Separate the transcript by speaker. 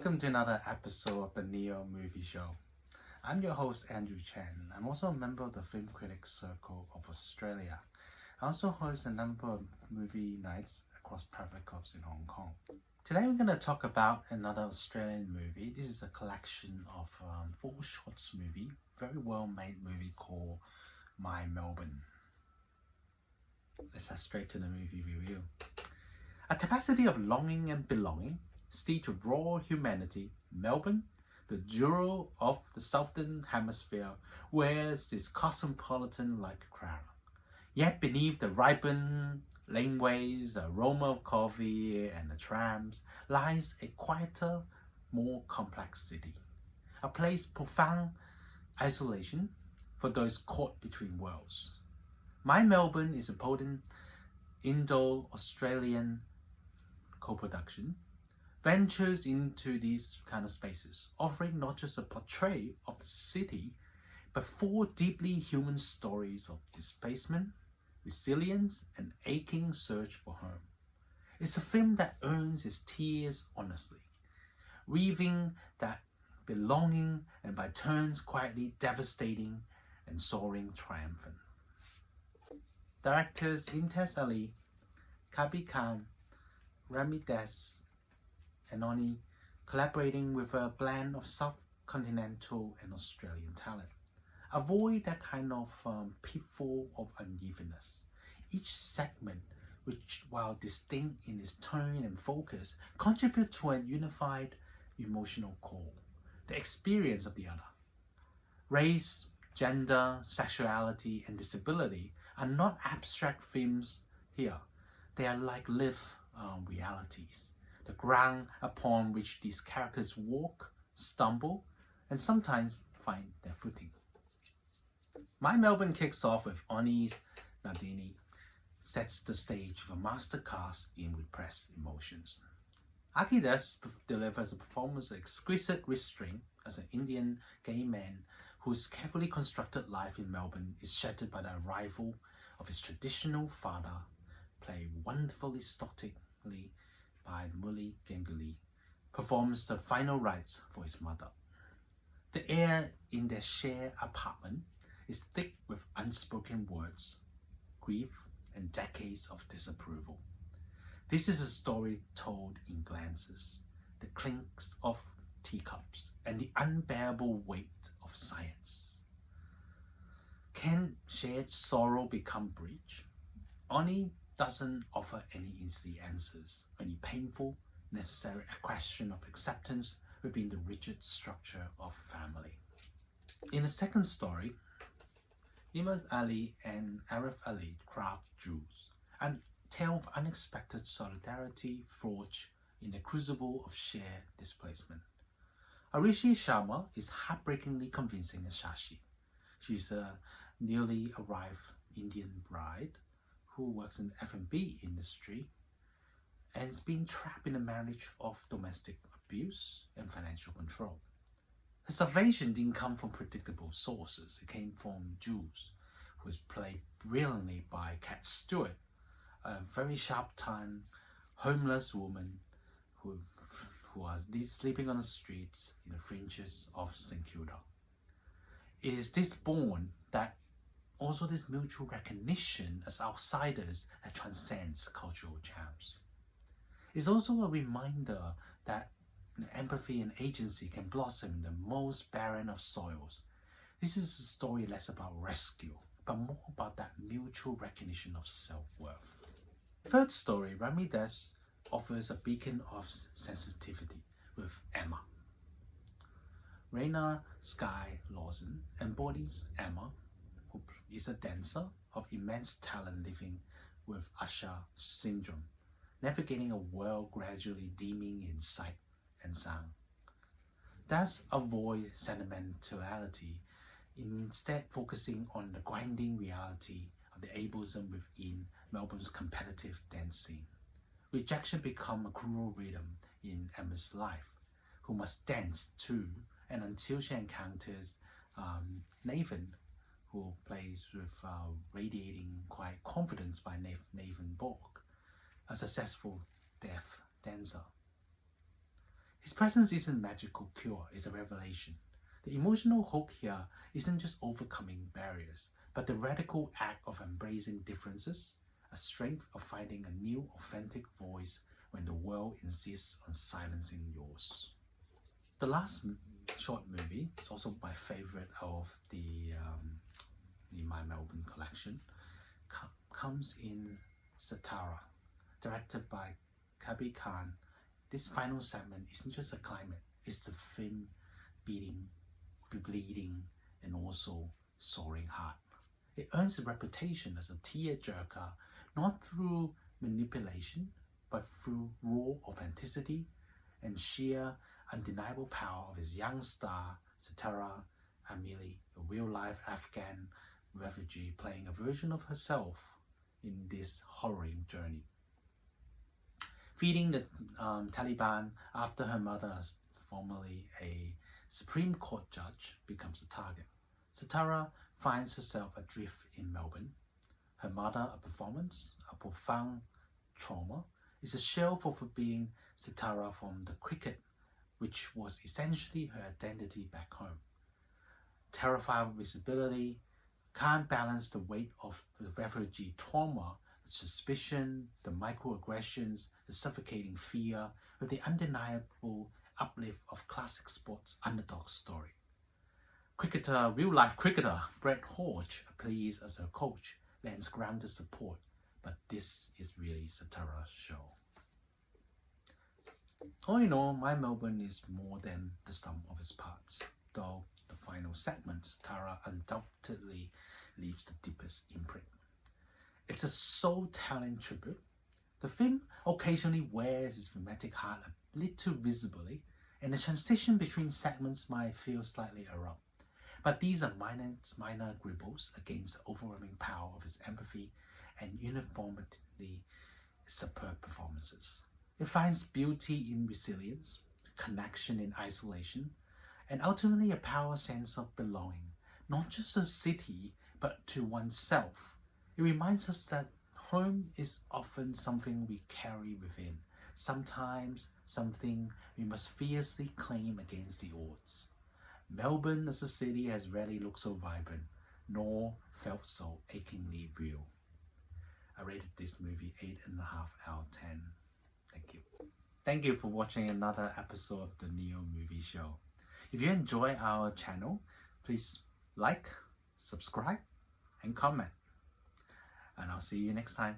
Speaker 1: Welcome to another episode of the Neo Movie Show. I'm your host Andrew Chen. I'm also a member of the Film Critics Circle of Australia. I also host a number of movie nights across private clubs in Hong Kong. Today we're going to talk about another Australian movie. This is a collection of four shorts movie, very well made movie called My Melbourne. Let's head straight to the movie review. A capacity of longing and belonging, steeped with raw humanity, Melbourne, the jewel of the southern hemisphere, wears this cosmopolitan-like crown. Yet beneath the ripened laneways, the aroma of coffee and the trams, lies a quieter, more complex city. A place profound isolation for those caught between worlds. My Melbourne is a potent Indo-Australian co-production, ventures into these kind of spaces, offering not just a portrait of the city, but four deeply human stories of displacement, resilience, and aching search for home. It's a film that earns its tears honestly, weaving that belonging and by turns quietly devastating and soaring triumphant. Directors Imtiaz Ali, Kabir Khan, Rima, and Onir, collaborating with a blend of subcontinental and Australian talent. Avoid that kind of pitfall of unevenness. Each segment, which while distinct in its tone and focus, contribute to a unified emotional core, the experience of the other. Race, gender, sexuality, and disability are not abstract themes here. They are like lived realities, the ground upon which these characters walk, stumble, and sometimes find their footing. My Melbourne kicks off with Onir's Nandini, sets the stage with a master cast in repressed emotions. Arka delivers a performance of exquisite restraint as an Indian gay man whose carefully constructed life in Melbourne is shattered by the arrival of his traditional father, played wonderfully stoically by Mouli Ganguly, performs the final rites for his mother. The air in their shared apartment is thick with unspoken words, grief, and decades of disapproval. This is a story told in glances, the clinks of teacups, and the unbearable weight of science. Can shared sorrow become breach? Onir doesn't offer any easy answers, only painful, necessary question of acceptance within the rigid structure of family. In the second story, Imtiaz Ali and Arif Ali craft Jules, a tale of unexpected solidarity forged in the crucible of shared displacement. Arushi Sharma is heartbreakingly convincing as Sakshi. She's a newly arrived Indian bride who works in the F&B industry and has been trapped in a marriage of domestic abuse and financial control. Her salvation didn't come from predictable sources. It came from Jules, who is played brilliantly by Stewart, a very sharp-tongued, homeless woman who are sleeping on the streets in the fringes of St Kilda. It is this bond that also this mutual recognition as outsiders that transcends cultural charms. It's also a reminder that empathy and agency can blossom in the most barren of soils. This is a story less about rescue, but more about that mutual recognition of self-worth. The third story, Rima, offers a beacon of sensitivity with Emma. Raina Sky Lawson embodies Emma, who is a dancer of immense talent living with Usher syndrome, navigating a world gradually dimming in sight and sound. Thus avoid sentimentality, instead focusing on the grinding reality of the ableism within Melbourne's competitive dance scene. Rejection becomes a cruel rhythm in Emma's life, who must dance to and until she encounters Nathan, who plays with radiating quiet confidence by Nathan Borg, a successful deaf dancer. His presence isn't a magical cure, it's a revelation. The emotional hook here isn't just overcoming barriers, but the radical act of embracing differences, a strength of finding a new, authentic voice when the world insists on silencing yours. The last short movie is also my favorite of the My Melbourne collection, comes in Satara, directed by Kabir Khan. This final segment isn't just a climax, it's the film beating, bleeding, and also soaring heart. It earns a reputation as a tearjerker, not through manipulation, but through raw authenticity and sheer undeniable power of his young star, Satara Amili, a real-life Afghan refugee playing a version of herself in this harrowing journey. Feeding the Taliban after her mother, formerly a Supreme Court judge, becomes a target. Satara finds herself adrift in Melbourne. Her mother, a performance, a profound trauma, is a shell for forbidding Satara from the cricket, which was essentially her identity back home. Terrified of visibility, can't balance the weight of the refugee trauma, the suspicion, the microaggressions, the suffocating fear, with the undeniable uplift of classic sports underdog story. Real-life cricketer Brett Hodge appears as her coach, lends grounded support, but this is really Satara's show. All in all, My Melbourne is more than the sum of its parts, though the final segment, Satara undoubtedly leaves the deepest imprint. It's a soul-telling tribute. The film occasionally wears its thematic heart a little visibly, and the transition between segments might feel slightly abrupt. But these are minor gribbles against the overwhelming power of his empathy and uniformly superb performances. It finds beauty in resilience, connection in isolation, and ultimately a power sense of belonging, not just to a city, but to oneself. It reminds us that home is often something we carry within, sometimes something we must fiercely claim against the odds. Melbourne as a city has rarely looked so vibrant, nor felt so achingly real. I rated this movie 8.5 out of 10. Thank you. Thank you for watching another episode of the Neo Movie Show. If you enjoy our channel, please like, subscribe, and comment. And I'll see you next time.